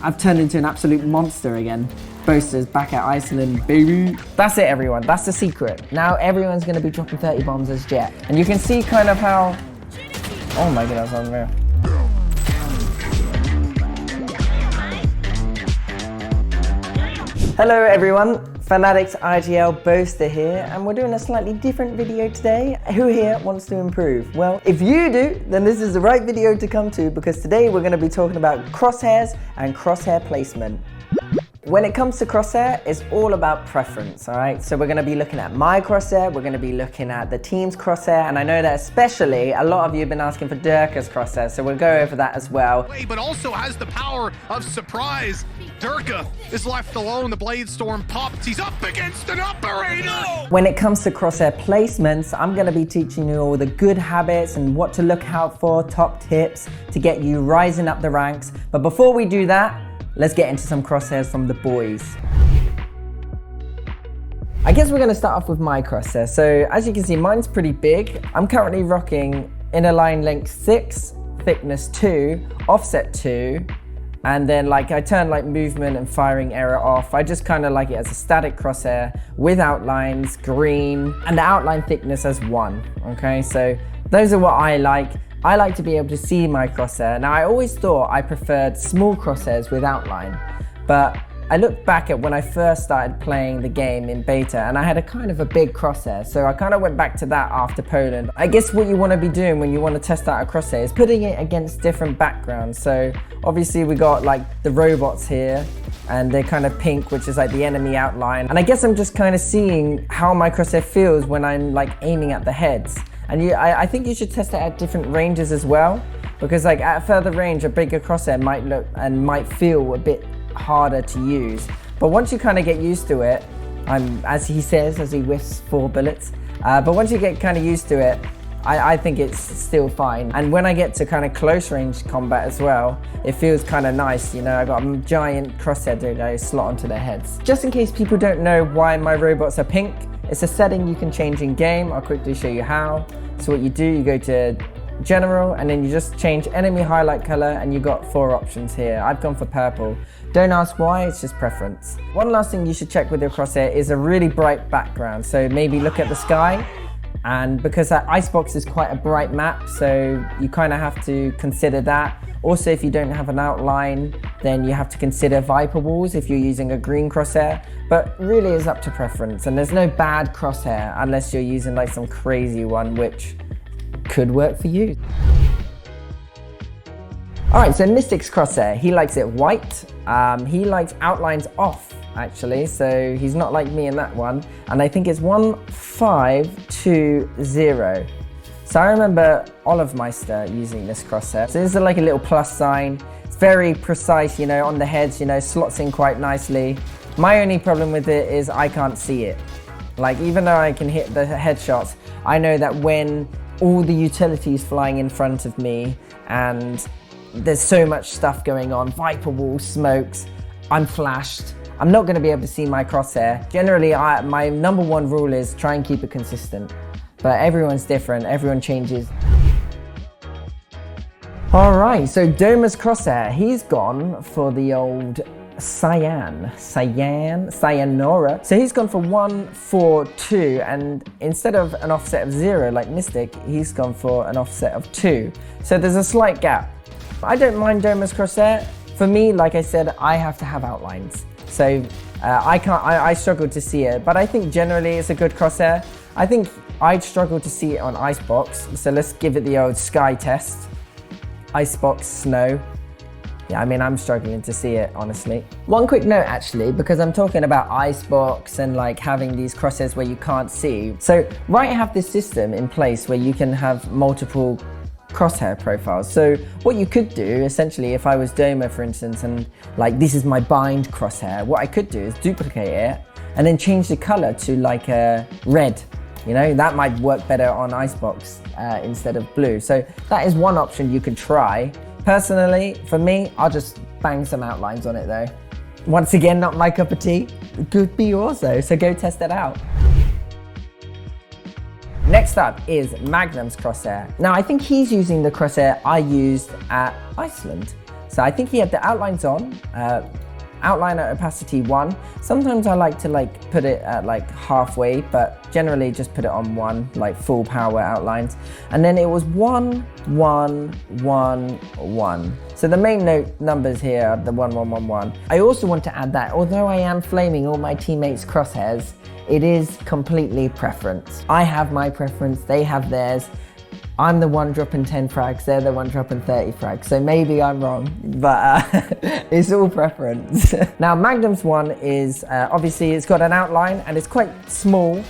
I've turned into an absolute monster again. Boaster's back at Iceland, baby. That's it, everyone. That's the secret. Now everyone's going to be dropping 30 bombs as Jet. And you can see kind of how... Oh my goodness, that's unreal. Hello everyone, Fnatic's IGL Boaster here, and we're doing a slightly different video today. Who here wants to improve? Well, if you do, then this is the right video to come to, because today we're going to be talking about crosshairs and crosshair placement. When it comes to crosshair, it's all about preference, all right? So we're going to be looking at my crosshair, we're going to be looking at the team's crosshair, and I know that especially a lot of you have been asking for DERKE'S crosshair, so we'll go over that as well. But also has the power of surprise. DERKE is left alone, the Blade Storm pops, he's up against an operator! When it comes to crosshair placements, I'm going to be teaching you all the good habits and what to look out for, top tips to get you rising up the ranks. But before we do that, let's get into some crosshairs from the boys. I guess we're going to start off with my crosshair. So as you can see, mine's pretty big. I'm currently rocking inner line length 6, thickness 2, offset 2, and then like I turn like movement and firing error off. I just kind of like it as a static crosshair with outlines, green, and the outline thickness as 1. Okay, so those are what I like. I like to be able to see my crosshair. Now I always thought I preferred small crosshairs with outline, but I looked back at when I first started playing the game in beta and I had a kind of a big crosshair, so I kind of went back to that after Poland. I guess what you want to be doing when you want to test out a crosshair is putting it against different backgrounds. So obviously we got like the robots here and they're kind of pink, which is like the enemy outline. And I guess I'm just kind of seeing how my crosshair feels when I'm like aiming at the heads. And I think you should test it at different ranges as well, because like at a further range, a bigger crosshair might look and might feel a bit harder to use. But once you kind of get used to it, as he says, as he whiffs 4 bullets, but once you get kind of used to it, I think it's still fine. And when I get to kind of close range combat as well, it feels kind of nice. You know, I got a giant crosshair that I slot onto their heads. Just in case people don't know why my robots are pink, it's a setting you can change in game. I'll quickly show you how. So what you do, you go to general and then you just change enemy highlight color and you got 4 options here. I've gone for purple. Don't ask why, it's just preference. One last thing you should check with your crosshair is a really bright background. So maybe look at the sky, and because that icebox is quite a bright map, so you kind of have to consider that. Also, if you don't have an outline, then you have to consider Viper walls if you're using a green crosshair, but really it's up to preference. And there's no bad crosshair unless you're using like some crazy one, which could work for you. All right, so Mistic's crosshair, he likes it white. He likes outlines off, actually, so he's not like me in that one. And I think it's 1520. So I remember Olivemeister using this crosshair. So this is like a little plus sign. It's very precise, you know, on the heads, you know, slots in quite nicely. My only problem with it is I can't see it. Like, even though I can hit the headshots, I know that when all the utilities flying in front of me and there's so much stuff going on, Viper wall, smokes, I'm flashed, I'm not going to be able to see my crosshair. Generally, my number 1 rule is try and keep it consistent. But everyone's different, everyone changes. All right, so Doma's crosshair, he's gone for the old Cyanora. So he's gone for 142, and instead of an offset of 0 like Mistic, he's gone for an offset of 2. So there's a slight gap. I don't mind Doma's crosshair. For me, like I said, I have to have outlines. So I struggle to see it, but I think generally it's a good crosshair. I think I'd struggle to see it on Icebox, so let's give it the old sky test. Icebox, snow. Yeah, I mean, I'm struggling to see it, honestly. One quick note, actually, because I'm talking about Icebox and like having these crosshairs where you can't see. So Riot have this system in place where you can have multiple crosshair profiles. So what you could do, essentially, if I was Doma, for instance, and like this is my bind crosshair, what I could do is duplicate it and then change the color to like a red. You know, that might work better on Icebox instead of blue. So that is one option you could try. Personally, for me, I'll just bang some outlines on it though. Once again, not my cup of tea. Could be yours though, so go test it out. Next up is Magnum's crosshair. Now I think he's using the crosshair I used at Iceland. So I think he had the outlines on, outline at opacity 1. Sometimes I like to put it at halfway, but generally just put it on 1, like full power outlines. And then it was 1, 1, 1, 1. So the main note numbers here are the 1, 1, 1, 1. I also want to add that although I am flaming all my teammates' crosshairs, it is completely preference. I have my preference, they have theirs. I'm the one dropping 10 frags, they're the one dropping 30 frags. So maybe I'm wrong, but it's all preference. Now Magnum's one is, obviously it's got an outline and it's quite small.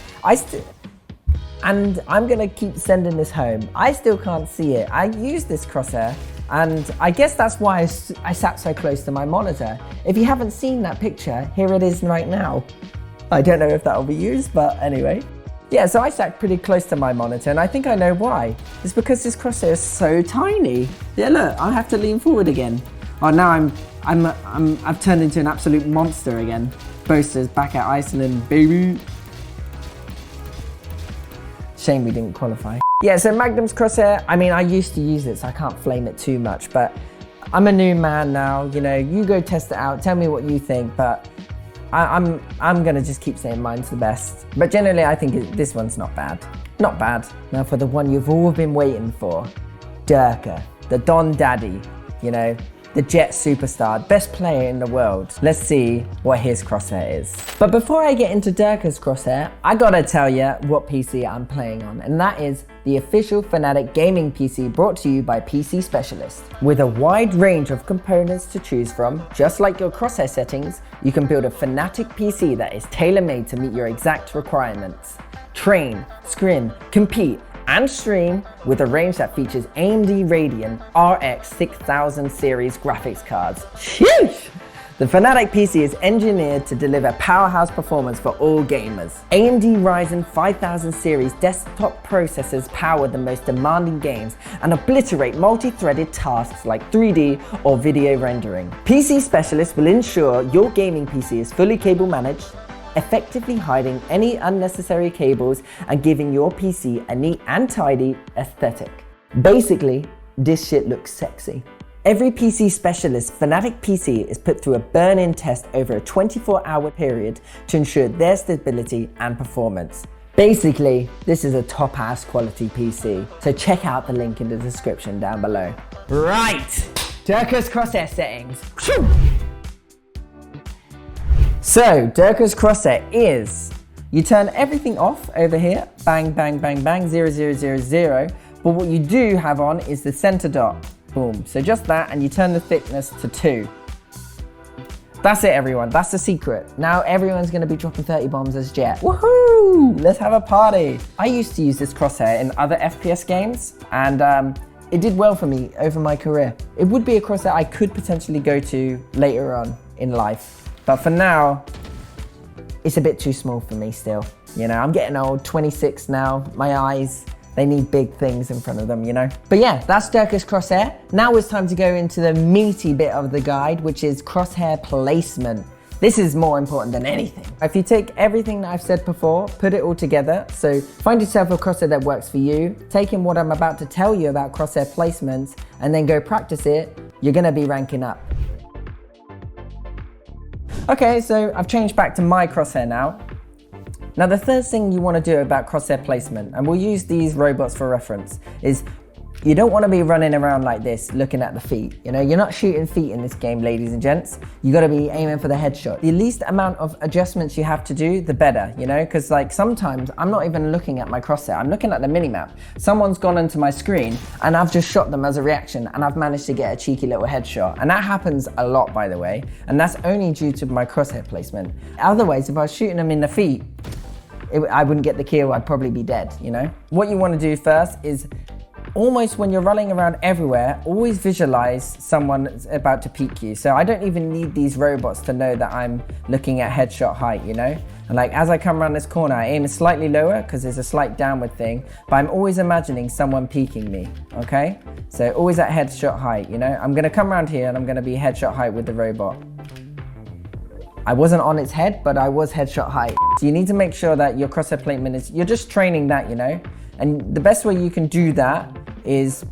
And I'm gonna keep sending this home. I still can't see it. I use this crosshair and I guess that's why I sat so close to my monitor. If you haven't seen that picture, here it is right now. I don't know if that'll be used, but anyway. Yeah, so I sat pretty close to my monitor and I think I know why. It's because this crosshair is so tiny. Yeah, look, I have to lean forward again. Oh, now I've turned into an absolute monster again. Boaster's back at Iceland, baby. Shame we didn't qualify. Yeah, so Magnum's crosshair, I mean, I used to use it, so I can't flame it too much, but I'm a new man now, you know, you go test it out, tell me what you think, but I'm gonna just keep saying mine's the best. But generally I think this one's not bad. Not bad. Now for the one you've all been waiting for. DERKE, the Don Daddy, you know, the Jet superstar, best player in the world. Let's see what his crosshair is. But before I get into DERKE'S crosshair, I gotta tell you what PC I'm playing on, and that is the official Fnatic gaming PC brought to you by PCSpecialist. With a wide range of components to choose from, just like your crosshair settings, you can build a Fnatic PC that is tailor-made to meet your exact requirements. Train, scrim, compete, and stream with a range that features AMD Radeon RX 6000 series graphics cards. Sheesh! The Fnatic PC is engineered to deliver powerhouse performance for all gamers. AMD Ryzen 5000 series desktop processors power the most demanding games and obliterate multi-threaded tasks like 3D or video rendering. PCSpecialist will ensure your gaming PC is fully cable managed, effectively hiding any unnecessary cables and giving your PC a neat and tidy aesthetic. Basically, this shit looks sexy. Every PCSpecialist Fnatic PC is put through a burn-in test over a 24-hour period to ensure their stability and performance. Basically, this is a top-ass quality PC, so check out the link in the description down below. Right, DERKE'S crosshair settings. So, DERKE'S crosshair is, you turn everything off over here, bang, bang, bang, bang, 0, 0, 0, 0, but what you do have on is the center dot, boom. So just that, and you turn the thickness to 2. That's it, everyone, that's the secret. Now everyone's gonna be dropping 30 bombs as Jet. Woohoo, let's have a party. I used to use this crosshair in other FPS games, and it did well for me over my career. It would be a crosshair I could potentially go to later on in life. But for now, it's a bit too small for me still. You know, I'm getting old, 26 now, my eyes, they need big things in front of them, you know? But yeah, that's DERKE'S crosshair. Now it's time to go into the meaty bit of the guide, which is crosshair placement. This is more important than anything. If you take everything that I've said before, put it all together, so find yourself a crosshair that works for you, take in what I'm about to tell you about crosshair placements, and then go practice it, you're gonna be ranking up. Okay, so I've changed back to my crosshair now. Now the first thing you want to do about crosshair placement, and we'll use these robots for reference, is you don't want to be running around like this looking at the feet. You know, you're not shooting feet in this game, ladies and gents. You got to be aiming for the headshot. The least amount of adjustments you have to do, the better, you know, because like sometimes I'm not even looking at my crosshair, I'm looking at the minimap. Someone's gone onto my screen and I've just shot them as a reaction and I've managed to get a cheeky little headshot. And that happens a lot, by the way, and that's only due to my crosshair placement. Otherwise, if I was shooting them in the feet, I wouldn't get the kill, I'd probably be dead, you know? What you want to do first is almost when you're running around everywhere, always visualize someone about to peek you. So I don't even need these robots to know that I'm looking at headshot height, you know? And like as I come around this corner, I aim slightly lower because there's a slight downward thing, but I'm always imagining someone peeking me, okay? So always at headshot height, you know? I'm gonna come around here and I'm gonna be headshot height with the robot. I wasn't on its head, but I was headshot height. So you need to make sure that your crosshair placement is, you're just training that, you know? And the best way you can do that is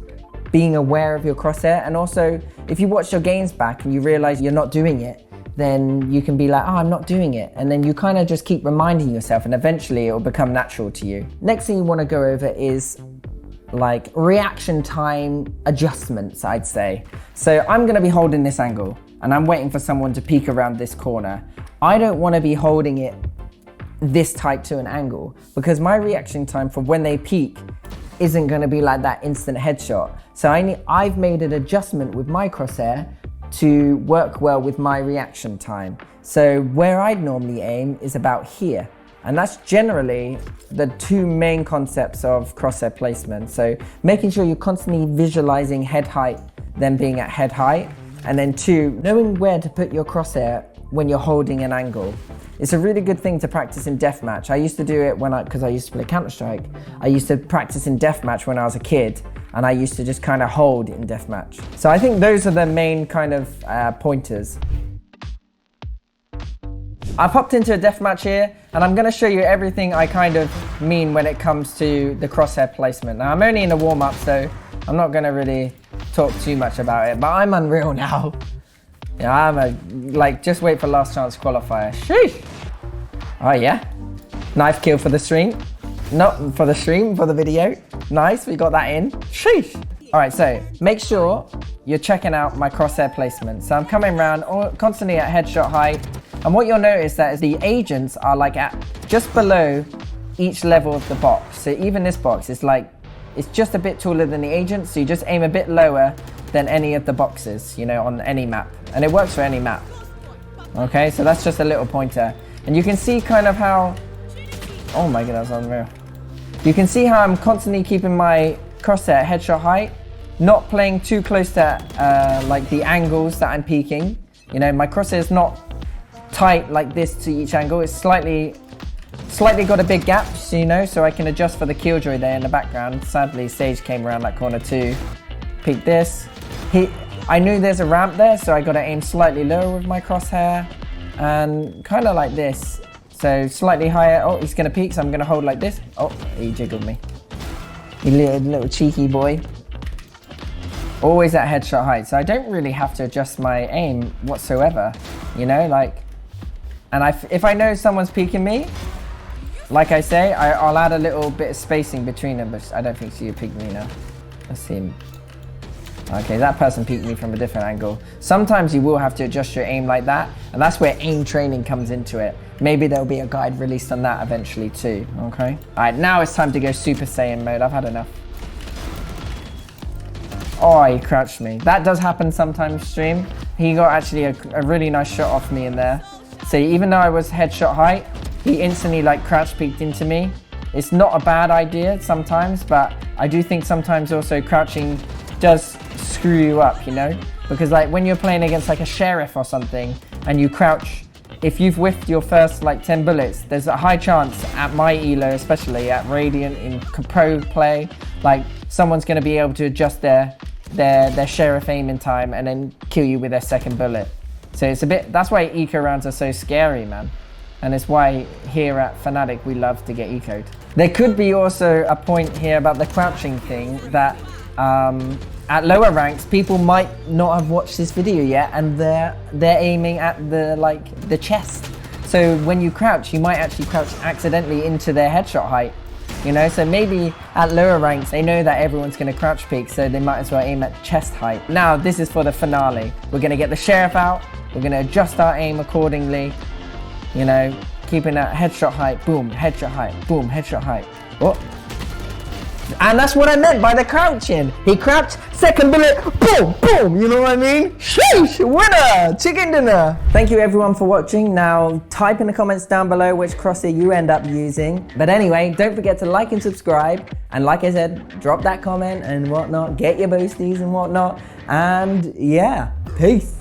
being aware of your crosshair. And also, if you watch your games back and you realize you're not doing it, then you can be like, oh, I'm not doing it. And then you kind of just keep reminding yourself, and eventually it will become natural to you. Next thing you want to go over is like reaction time adjustments, I'd say. So I'm gonna be holding this angle and I'm waiting for someone to peek around this corner. I don't want to be holding it this tight to an angle, because my reaction time for when they peek isn't going to be like that instant headshot. So I've made an adjustment with my crosshair to work well with my reaction time. So where I'd normally aim is about here. And that's generally the two main concepts of crosshair placement. So making sure you're constantly visualizing head height, then being at head height. And then two, knowing where to put your crosshair when you're holding an angle. It's a really good thing to practice in deathmatch. I used to do it because I used to play Counter-Strike. I used to practice in deathmatch when I was a kid, and I used to just kind of hold in deathmatch. So I think those are the main kind of pointers. I've hopped into a deathmatch here, and I'm gonna show you everything I kind of mean when it comes to the crosshair placement. Now, I'm only in the warm-up, so I'm not gonna really talk too much about it, but I'm unreal now. Yeah, just wait for last chance qualifier. Sheesh. Oh yeah. Knife kill for the stream. Not for the stream, for the video. Nice, we got that in. Sheesh. All right, so make sure you're checking out my crosshair placement. So I'm coming around constantly at headshot height. And what you'll notice that is the agents are like at just below each level of the box. So even this box is like, it's just a bit taller than the agent. So you just aim a bit lower than any of the boxes, on any map. And it works for any map. Okay, so that's just a little pointer. And you can see kind of how, oh my god, that's unreal. You can see how I'm constantly keeping my crosshair at headshot height, not playing too close to like the angles that I'm peaking. My crosshair is not tight like this to each angle. It's slightly got a big gap, so I can adjust for the killjoy there in the background. Sadly, Sage came around that corner too. Peek this. I knew there's a ramp there, so I got to aim slightly lower with my crosshair and kind of like this. So slightly higher. Oh, he's going to peek, so I'm going to hold like this. Oh, he jiggled me. You little cheeky boy. Always at headshot height, so I don't really have to adjust my aim whatsoever, and if I know someone's peeking me, like I say, I'll add a little bit of spacing between them, but I don't think you peeked me now. Let's see him. Okay, that person peeked me from a different angle. Sometimes you will have to adjust your aim like that, and that's where aim training comes into it. Maybe there'll be a guide released on that eventually too, okay? All right, now it's time to go Super Saiyan mode. I've had enough. Oh, he crouched me. That does happen sometimes, stream. He got actually a really nice shot off me in there. So even though I was headshot height, he instantly crouch peeked into me. It's not a bad idea sometimes, but I do think sometimes also crouching does screw you up, because when you're playing against a sheriff or something and you crouch, if you've whiffed your first 10 bullets, there's a high chance at my elo, especially at Radiant in pro play, someone's going to be able to adjust their sheriff aim in time and then kill you with their second bullet. So it's that's why eco rounds are so scary, man. And it's why here at Fnatic we love to get ecoed. There could be also a point here about the crouching thing that at lower ranks, people might not have watched this video yet, and they're aiming at the chest. So when you crouch, you might actually crouch accidentally into their headshot height. So maybe at lower ranks, they know that everyone's going to crouch peek, so they might as well aim at chest height. Now, this is for the finale. We're going to get the sheriff out. We're going to adjust our aim accordingly. Keeping that headshot height, boom, headshot height, boom, headshot height. Oh. And that's what I meant by the crouching. He crouched, second bullet, boom, boom, you know what I mean? Sheesh, winner, chicken dinner. Thank you everyone for watching. Now type in the comments down below which crosshair you end up using. But anyway, don't forget to like and subscribe. And like I said, drop that comment and whatnot, get your boosties and whatnot. And yeah, peace.